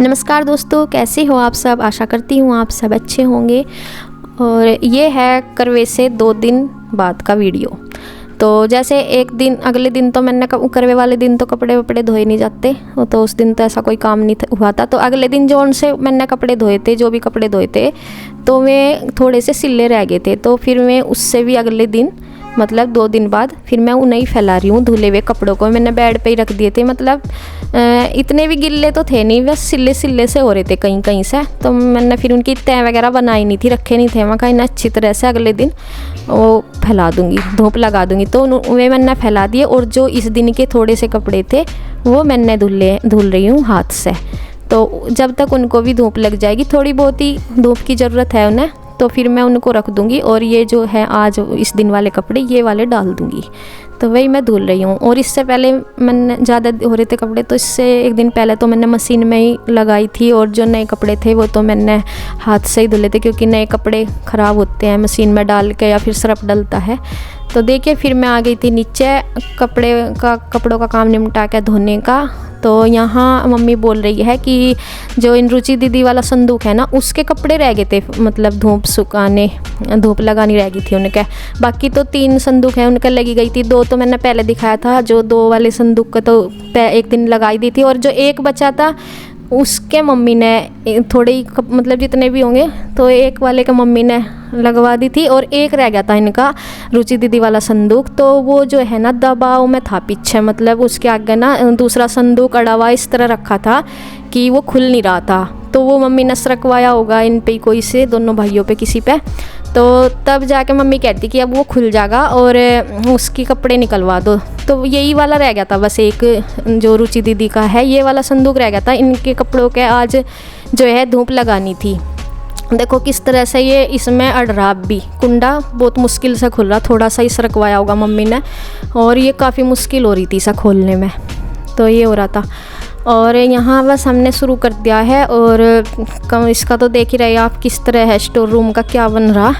नमस्कार दोस्तों, कैसे हो आप सब। आशा करती हूँ आप सब अच्छे होंगे। और ये है करवे से 2 दिन बाद का वीडियो। तो जैसे एक दिन अगले दिन तो मैंने करवे वाले दिन तो कपड़े वपड़े धोए नहीं जाते, तो उस दिन तो ऐसा कोई काम नहीं हुआ था। तो अगले दिन जो उनसे मैंने कपड़े धोए थे, जो भी कपड़े धोए थे, तो वे थोड़े से सिले रह गए थे। तो फिर मैं उससे भी अगले दिन मतलब 2 दिन बाद फिर मैं उन्हें ही फैला रही हूँ। धुले हुए कपड़ों को मैंने बेड पे ही रख दिए थे। मतलब इतने भी गिल्ले तो थे नहीं, बस सिले सिले से हो रहे थे कहीं कहीं से। तो मैंने फिर उनकी तय वगैरह बनाई नहीं थी, रखे नहीं थे। मैं कहीं ना अच्छी तरह से अगले दिन वो फैला दूँगी, धूप लगा दूँगी। तो वे मैंने फैला दिए। और जो इस दिन के थोड़े से कपड़े थे वो मैंने धुल रही हूँ हाथ से। तो जब तक उनको भी धूप लग जाएगी, थोड़ी बहुत ही धूप की ज़रूरत है उन्हें, तो फिर मैं उनको रख दूँगी। और ये जो है आज इस दिन वाले कपड़े ये वाले डाल दूँगी। तो वही मैं धुल रही हूँ। और इससे पहले मैंने ज़्यादा हो रहे थे कपड़े, तो इससे एक दिन पहले तो मैंने मशीन में ही लगाई थी। और जो नए कपड़े थे वो तो मैंने हाथ से ही धुले थे, क्योंकि नए कपड़े ख़राब होते हैं मशीन में डाल के, या फिर सर्फ डलता है। तो देखिए फिर मैं आ गई थी नीचे कपड़ों का काम निपटा के धोने का। तो यहाँ मम्मी बोल रही है कि जो इन रुचि दीदी वाला संदूक है ना, उसके कपड़े रह गए थे, मतलब धूप लगानी रह गई थी उनके। बाकी तो 3 संदूक हैं उनके लगी गई थी। 2 तो मैंने पहले दिखाया था, जो 2 वाले संदूक का तो एक दिन लगाई दी थी। और जो एक बचा था उसके मम्मी ने थोड़े ही मतलब जितने भी होंगे, तो एक वाले के मम्मी ने लगवा दी थी। और एक रह गया था इनका रुचि दीदी वाला संदूक। तो वो जो है ना दबाव में था पीछे, मतलब उसके आगे ना दूसरा संदूक अड़ा हुआ इस तरह रखा था कि वो खुल नहीं रहा था। तो वो मम्मी ने सरकवाया होगा इन पे कोई से, दोनों भाइयों पे किसी पे। तो तब जाके मम्मी कहती कि अब वो खुल जाएगा और उसकी कपड़े निकलवा दो। तो यही वाला रह गया था बस एक, जो रुचि दीदी का है ये वाला संदूक रह गया था। इनके कपड़ों के आज जो है धूप लगानी थी। देखो किस तरह से ये इसमें अड़ रहा, भी कुंडा बहुत मुश्किल से खुल रहा, थोड़ा सा ही सरकवाया होगा मम्मी ने। और ये काफ़ी मुश्किल हो रही थी इसे खोलने में, तो ये हो रहा था। और यहाँ बस हमने शुरू कर दिया है। और इसका तो देख ही रहे आप किस तरह है, स्टोर रूम का क्या बन रहा।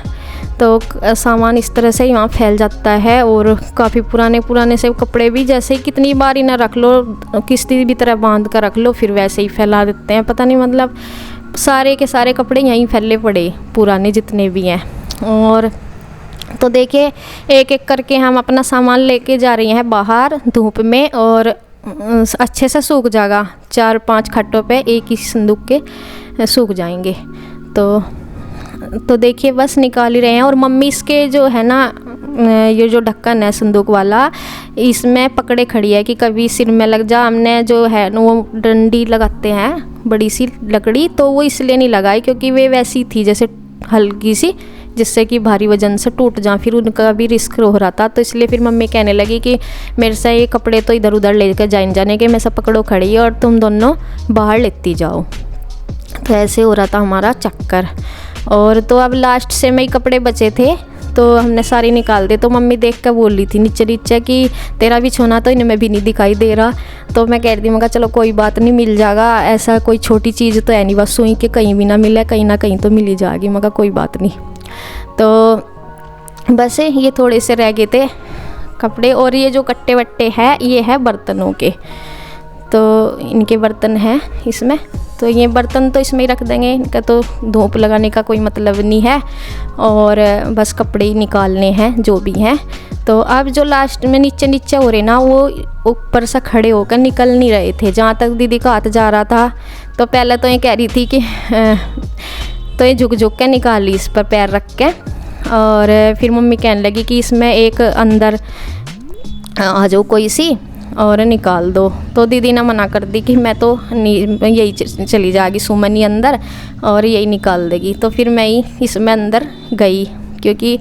तो सामान इस तरह से यहाँ फैल जाता है। और काफ़ी पुराने से कपड़े भी जैसे ही कितनी बार इन्हें रख लो, किसी भी तरह बांध कर रख लो, फिर वैसे ही फैला देते हैं। पता नहीं, मतलब सारे के सारे कपड़े यहीं फैले पड़े, पुराने जितने भी हैं। और तो देखिए एक एक करके हम अपना सामान लेके जा रहे हैं बाहर धूप में। और अच्छे से सूख जाएगा, 4-5 खट्टों पे एक ही संदूक के सूख जाएंगे। तो देखिए बस निकाल ही रहे हैं। और मम्मी इसके जो है ना, ये जो ढक्कन है संदूक वाला, इसमें पकड़े खड़ी है कि कभी सिर में लग जा। हमने जो है वो डंडी लगाते हैं बड़ी सी लकड़ी, तो वो इसलिए नहीं लगाई क्योंकि वे वैसी थी जैसे हल्की सी, जिससे कि भारी वजन से टूट जाए, फिर उनका भी रिस्क हो रहा था। तो इसलिए फिर मम्मी कहने लगी कि मेरे से ये कपड़े तो इधर उधर लेकर जाने के, मैं सब पकड़ो खड़ी और तुम दोनों बाहर लेती जाओ। तो ऐसे हो रहा था हमारा चक्कर। और तो अब लास्ट से में ही कपड़े बचे थे, तो हमने सारे निकाल दे। तो मम्मी देख कर बोल रही थी नीचे कि तेरा भी छोना तो इनमें भी नहीं दिखाई दे रहा। तो मैं कह रही थी, मैं कहा चलो कोई बात नहीं, मिल जाएगा, ऐसा कोई छोटी चीज़ तो है नहीं, बस सुई के कहीं भी ना मिले, कहीं ना कहीं तो मिल ही जाएगी। मैं कहा कोई बात नहीं। तो बस ये थोड़े से रह गए थे कपड़े। और ये जो कट्टे वट्टे हैं ये है बर्तनों के, तो इनके बर्तन हैं इसमें। तो ये बर्तन तो इसमें ही रख देंगे, इनका तो धूप लगाने का कोई मतलब नहीं है। और बस कपड़े ही निकालने हैं जो भी हैं। तो अब जो लास्ट में नीचे हो रहे ना, वो ऊपर से खड़े होकर निकल नहीं रहे थे, जहाँ तक दीदी का हाथ जा रहा था। तो पहले तो ये कह रही थी कि तो ये झुक के निकाली इस पर पैर रख के। और फिर मम्मी कहने लगी कि इसमें एक अंदर आ जाओ कोई सी और निकाल दो। तो दीदी ने मना कर दी कि मैं तो यही चली जाएगी सुमन अंदर और यही निकाल देगी। तो फिर मैं ही इसमें अंदर गई, क्योंकि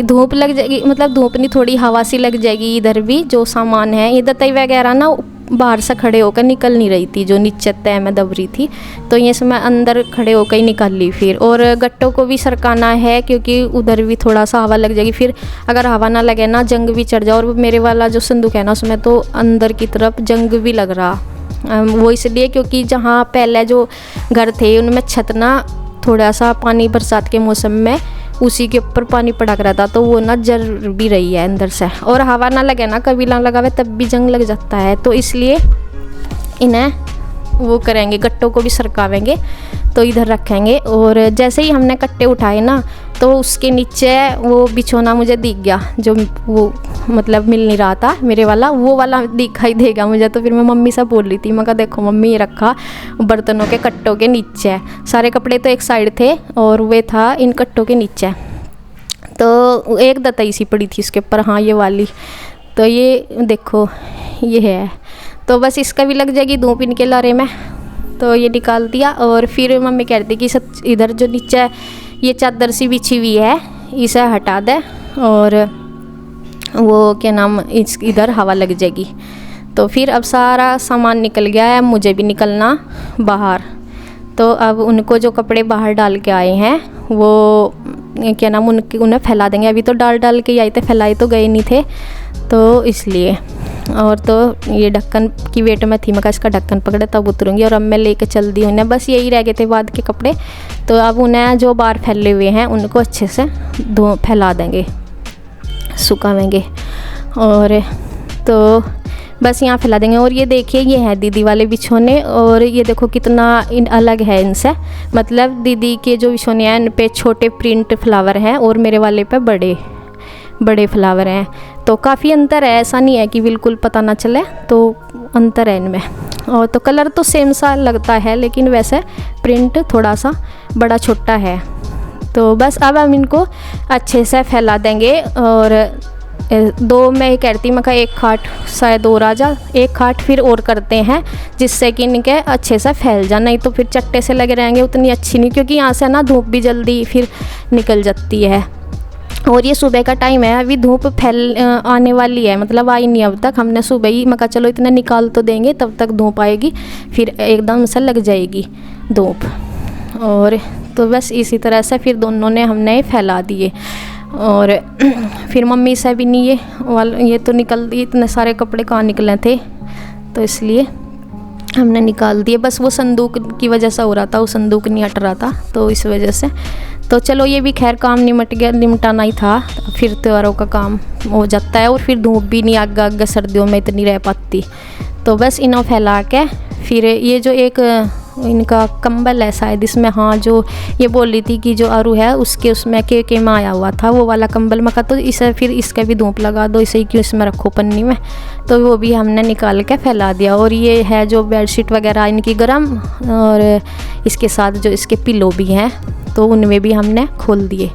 धूप लग जाएगी, मतलब धूप नहीं थोड़ी हवा सी लग जाएगी। इधर भी जो सामान है, ये दतई वगैरह ना बाहर से खड़े होकर निकल नहीं रही थी, जो नीचे तय में दब रही थी। तो ये मैं अंदर खड़े होकर ही निकाल ली फिर। और गट्टों को भी सरकाना है, क्योंकि उधर भी थोड़ा सा हवा लग जाएगी। फिर अगर हवा ना लगे ना, जंग भी चढ़ जाए। और मेरे वाला जो संदूक है ना, उसमें तो अंदर की तरफ जंग भी लग रहा। वो इसलिए क्योंकि जहाँ पहले जो घर थे उनमें छत ना थोड़ा सा पानी बरसात के मौसम में उसी के ऊपर पानी पड़क रहा था, तो वो ना जल भी रही है अंदर से। और हवा ना लगे ना, कभी ना लगावे तब भी जंग लग जाता है। तो इसलिए इन्हें वो करेंगे, गट्टों को भी सरकावेंगे, तो इधर रखेंगे। और जैसे ही हमने कट्टे उठाए ना, तो उसके नीचे वो बिछोना मुझे दिख गया, जो वो मतलब मिल नहीं रहा था मेरे वाला, वो वाला दिखाई देगा मुझे। तो फिर मैं मम्मी से बोल रही थी, मैं कहा देखो मम्मी ये रखा बर्तनों के कट्टों के नीचे है। सारे कपड़े तो एक साइड थे और वे था इन कट्टों के नीचे। तो एक दताई सी पड़ी थी इसके ऊपर, हाँ ये वाली, तो ये देखो ये है। तो बस इसका भी लग जाएगी धूप इनके लारे में। तो ये निकाल दिया। और फिर मम्मी कह रही थी कि सब इधर जो नीचे ये चादर सी बिछी हुई है इसे हटा दे, और वो क्या नाम इस इधर हवा लग जाएगी। तो फिर अब सारा सामान निकल गया है, मुझे भी निकलना बाहर। तो अब उनको जो कपड़े बाहर डाल के आए हैं वो क्या नाम उन्हें फैला देंगे। अभी तो डाल के आए थे, फैलाए तो गए नहीं थे, तो इसलिए। और तो ये ढक्कन की वेट में थी, मैं कहा इसका ढक्कन पकड़े तब उतरूँगी। और अब मैं लेके चल दी उन्हें, बस यही रह गए थे बाद के कपड़े। तो अब उन्हें जो बाहर फैले हुए हैं उनको अच्छे से फैला देंगे, सुखावेंगे। और तो बस यहाँ फैला देंगे। और ये देखिए ये है दीदी वाले बिछोने, और ये देखो कितना अलग है इनसे। मतलब दीदी के जो बिछोने हैं उन पे छोटे प्रिंट फ्लावर हैं और मेरे वाले पे बड़े बड़े फ्लावर हैं। तो काफ़ी अंतर है, ऐसा नहीं है कि बिल्कुल पता ना चले, तो अंतर है इनमें। और तो कलर तो सेम सा लगता है, लेकिन वैसे प्रिंट थोड़ा सा बड़ा छोटा है। तो बस अब हम इनको अच्छे से फैला देंगे। और दो मैं कहती, मैं कहा एक खाट शायद और आ जा, एक खाट फिर और करते हैं, जिससे कि इनके अच्छे से फैल जाए। नहीं तो फिर चट्टे से लगे रहेंगे, उतनी अच्छी नहीं, क्योंकि यहाँ से ना धूप भी जल्दी फिर निकल जाती है। और ये सुबह का टाइम है, अभी धूप फैल आने वाली है, मतलब आई नहीं अब तक। हमने सुबह ही मैं कहा चलो इतने निकाल तो देंगे, तब तक धूप आएगी, फिर एकदम से लग जाएगी धूप। और तो बस इसी तरह से फिर दोनों ने हमने फैला दिए। और फिर मम्मी से भी नहीं ये तो निकल दिए, इतने सारे कपड़े कहाँ निकले थे, तो इसलिए हमने निकाल दिए। बस वो संदूक की वजह से हो रहा था, वो संदूक नहीं हट रहा था, तो इस वजह से। तो चलो ये भी खैर काम निमट गया, निमटाना ही था। फिर त्योहारों का काम हो जाता है, और फिर धूप भी नहीं आगे आगे सर्दियों में इतनी रह पाती। तो बस इन्हें फैला के फिर ये जो एक इनका कंबल है शायद इसमें, हाँ जो ये बोल रही थी कि जो आरू है उसके उसमें के में आया हुआ था वो वाला कंबल। मैं कहा तो इसे फिर इसका भी धूप लगा दो, इसे ही क्यों इसमें रखो पन्नी में। तो वो भी हमने निकाल के फैला दिया। और ये है जो बेडशीट वगैरह इनकी गर्म, और इसके साथ जो इसके पिलो भी हैं, तो उनमें भी हमने खोल दिए।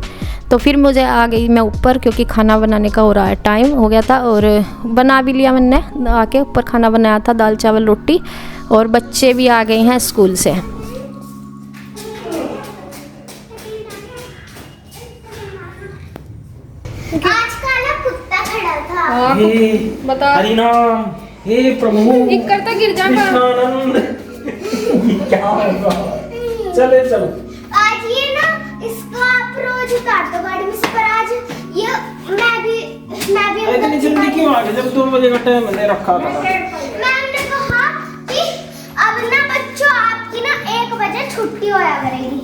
तो फिर मुझे आ गई मैं ऊपर, क्योंकि खाना बनाने का हो रहा है, टाइम हो गया था। और बना भी लिया मैंने, आके ऊपर खाना बनाया था, दाल चावल रोटी। और बच्चे भी आ गए हैं स्कूल से। आज काला कुत्ता खड़ा था। बता हरि नाम, हे प्रभु एक करता गिर जा कृष्णानंद। क्या होगा? चले चलो। आज ये ना इसका आप रोज उतार दो गाड़ी में से, पर आज ये मैं भी इतनी जल्दी क्यों आ गए? जब 2 बजे का टाइम मैंने रखा था। मैम ने कहा कि अब ना बच्चों आपकी ना 1 बजे छुट्टी होया करेगी।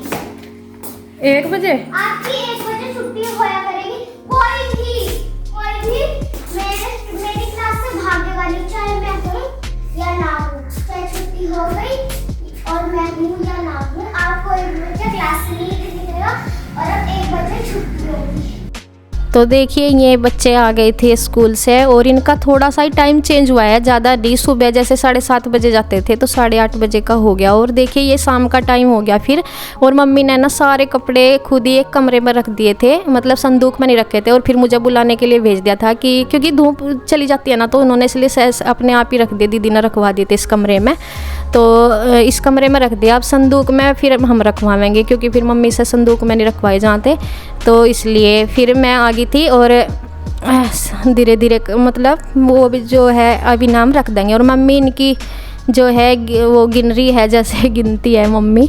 1 बजे आपकी 1 बजे छुट्टी होया करेगी। कोई भी मेरी क्लास से भागने वाली, चाहे मैं हूँ या ना हूँ, चाहे छुट्टी हो गई और मैं हूँ या ना हूँ, आपको 1 बजे क्लास नहीं दिखेगा और अब 1 बजे छुट्टी होगी। तो देखिए ये बच्चे आ गए थे स्कूल से, और इनका थोड़ा सा ही टाइम चेंज हुआ है, ज़्यादा नहीं। सुबह जैसे 7:30 बजे जाते थे, तो 8:30 बजे का हो गया। और देखिए ये शाम का टाइम हो गया फिर। और मम्मी ने ना सारे कपड़े खुद ही एक कमरे में रख दिए थे, मतलब संदूक में नहीं रखे थे। और फिर मुझे बुलाने के लिए भेज दिया था, कि क्योंकि धूप चली जाती है ना, तो उन्होंने इसलिए अपने आप ही रख दिए, दीदी ने रखवा दिए थे इस कमरे में। तो इस कमरे में रख दिया। अब संदूक में फिर हम रखवाएंगे, क्योंकि फिर मम्मी से संदूक में नहीं रखवाए जाते, तो इसलिए फिर मैं आ गई थी। और धीरे धीरे मतलब वो भी जो है अभी नाम रख देंगे। और मम्मी इनकी जो है वो गिन रही है, जैसे गिनती है मम्मी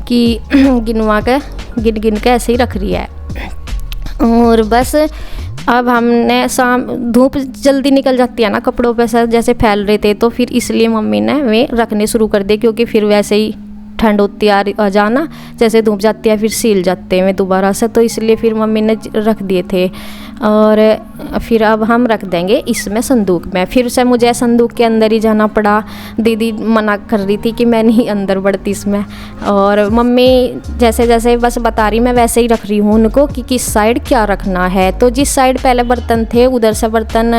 कि गिनवा के गिन के ऐसे ही रख रही है। और बस अब हमने धूप जल्दी निकल जाती है ना कपड़ों पे से, जैसे फैल रहे थे, तो फिर इसलिए मम्मी ने वे रखने शुरू कर दिए, क्योंकि फिर वैसे ही ठंड होती आ जाना, जैसे धूप जाती है फिर सील जाते हैं दोबारा से, तो इसलिए फिर मम्मी ने रख दिए थे। और फिर अब हम रख देंगे इसमें संदूक में। फिर से मुझे संदूक के अंदर ही जाना पड़ा, दीदी मना कर रही थी कि मैं नहीं अंदर बढ़ती इसमें। और मम्मी जैसे जैसे बस बता रही, मैं वैसे ही रख रही हूँ उनको कि किस साइड क्या रखना है। तो जिस साइड पहले बर्तन थे उधर से बर्तन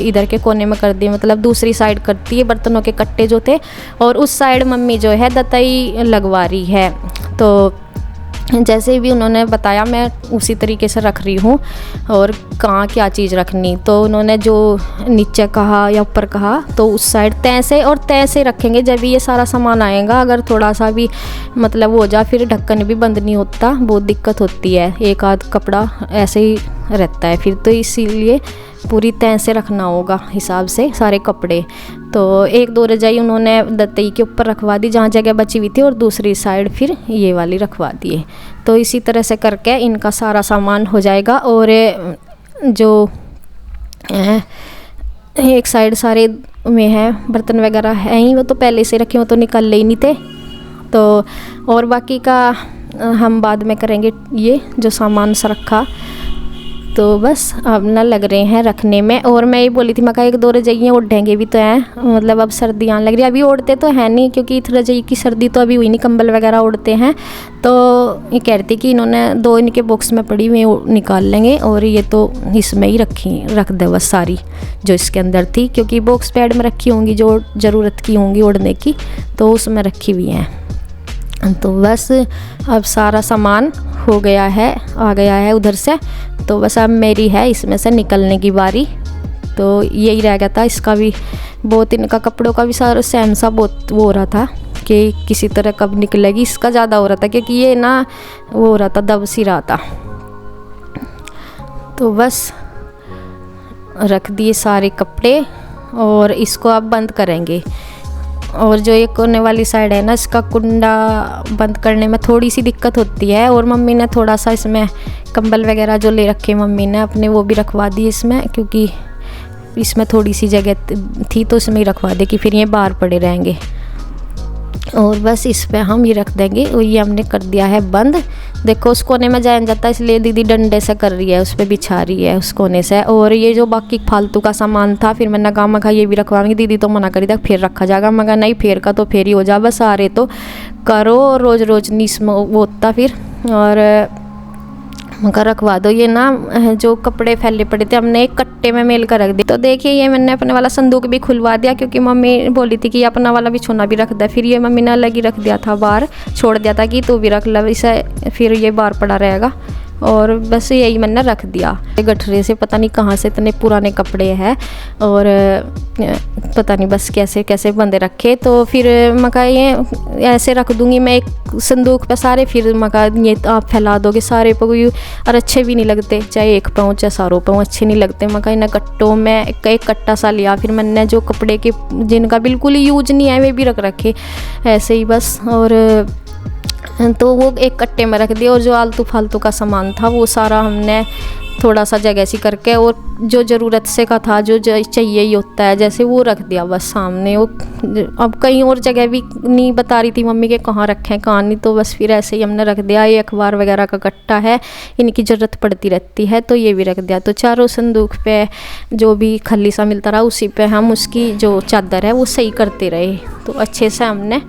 इधर के कोने में कर दिए, मतलब दूसरी साइड करती है बर्तनों के कट्टे जो थे, और उस साइड मम्मी जो है दतई लगवा रही है। तो जैसे भी उन्होंने बताया मैं उसी तरीके से रख रही हूँ। और कहाँ क्या चीज़ रखनी, तो उन्होंने जो नीचे कहा या ऊपर कहा तो उस साइड तय से और तय से रखेंगे जब भी ये सारा सामान आएगा। अगर थोड़ा सा भी मतलब हो जा फिर ढक्कन भी बंद नहीं होता, बहुत दिक्कत होती है, एक आध कपड़ा ऐसे ही रहता है फिर। तो इसीलिए पूरी तय से रखना होगा हिसाब से सारे कपड़े। तो एक दो रजाई उन्होंने दतई के ऊपर रखवा दी जहाँ जगह बची हुई थी, और दूसरी साइड फिर ये वाली रखवा दिए। तो इसी तरह से करके इनका सारा सामान हो जाएगा। और जो एक साइड सारे में है बर्तन वगैरह हैं ही, वो तो पहले से रखे, वो तो निकल ही नहीं थे। तो और बाकी का हम बाद में करेंगे, ये जो सामान सा रखा। तो बस अब ना लग रहे हैं रखने में। और मैं ये बोली थी, मैं कहा एक दो रजाइयाँ ओढ़ेंगे भी तो हैं, मतलब अब सर्दी आने लग रही है। अभी ओढ़ते तो है नहीं क्योंकि इस रजाई की सर्दी तो अभी हुई नहीं, कंबल वगैरह ओढ़ते हैं। तो ये कह रही थी कि इन्होंने दो इनके बॉक्स में पड़ी हुई निकाल लेंगे, और ये तो इसमें ही रख दे बस सारी जो इसके अंदर थी, क्योंकि बॉक्स पैड में रखी होंगी जो ज़रूरत की होंगी ओढ़ने की, तो उसमें रखी हुई हैं। तो बस अब सारा सामान हो गया है, आ गया है उधर से। तो बस अब मेरी है इसमें से निकलने की बारी। तो यही रह गया था, इसका भी बहुत, इनका कपड़ों का भी सारा सेम सा बहुत वो हो रहा था कि किसी तरह कब निकलेगी। इसका ज़्यादा हो रहा था क्योंकि ये ना वो हो रहा था, दब सी रहा था। तो बस रख दिए सारे कपड़े और इसको अब बंद करेंगे। और जो ये कोने वाली साइड है ना, इसका कुंडा बंद करने में थोड़ी सी दिक्कत होती है। और मम्मी ने थोड़ा सा इसमें कंबल वगैरह जो ले रखे मम्मी ने अपने, वो भी रखवा दिए इसमें, क्योंकि इसमें थोड़ी सी जगह थी तो इसमें ही रखवा दे कि फिर ये बाहर पड़े रहेंगे। और बस इस पे हम ये रख देंगे। और ये हमने कर दिया है बंद। देखो उस कोने में जाया जाता है, इसलिए दीदी डंडे से कर रही है, उस पर बिछा रही है उस कोने से। और ये जो बाकी फालतू का सामान था, फिर मैंने कहा मैं ये भी रखवाऊंगी, दीदी तो मना करी था फिर रखा जाएगा। मैं नहीं, फेर का तो फेर ही हो जा, बस आ रहे तो करो, रोज़ रोज़ नहीं इसमें वो होता फिर। और मगर रखवा दो। ये ना जो कपड़े फैले पड़े थे हमने एक कट्टे में मेल कर रख दिए। तो देखिए ये मैंने अपने वाला संदूक भी खुलवा दिया, क्योंकि मम्मी बोली थी कि अपना वाला बिछोना भी रख दे। फिर ये मम्मी ने अलग ही रख दिया था, बाहर छोड़ दिया था कि तू भी रख ले इसे, फिर ये बाहर पड़ा रहेगा। और बस यही मैंने रख दिया। गठरे से पता नहीं कहाँ से इतने पुराने कपड़े हैं, और पता नहीं बस कैसे कैसे बंदे रखे। तो फिर मका ये ऐसे रख दूँगी मैं एक संदूक पे सारे। फिर मका ये आप फैला दोगे सारे पे, कोई और अच्छे भी नहीं लगते, चाहे एक पाँव चाहे सारों पाँव अच्छे नहीं लगते। मका इन कट्टों में एक कट्टा सा लिया, फिर मैंने जो कपड़े के जिनका बिल्कुल ही यूज नहीं है वे भी रख रखे ऐसे ही बस। और तो वो एक कट्टे में रख दिया। और जो आलतू फालतू का सामान था वो सारा हमने थोड़ा सा जगह सी करके, और जो ज़रूरत से का था जो चाहिए ही होता है जैसे, वो रख दिया बस सामने। वो अब कहीं और जगह भी नहीं बता रही थी मम्मी के कहाँ रखें कहाँ नहीं, तो बस फिर ऐसे ही हमने रख दिया। ये अखबार वगैरह का कट्टा है, इनकी ज़रूरत पड़ती रहती है तो ये भी रख दिया। तो चारों संदूक पे जो भी खली सा मिलता रहा उसी पे हम उसकी जो चादर है वो सही करते रहे। तो अच्छे से हमने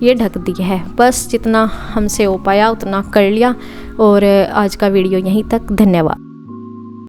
ये ढक दिया है। बस जितना हमसे हो पाया उतना कर लिया। और आज का वीडियो यहीं तक, धन्यवाद।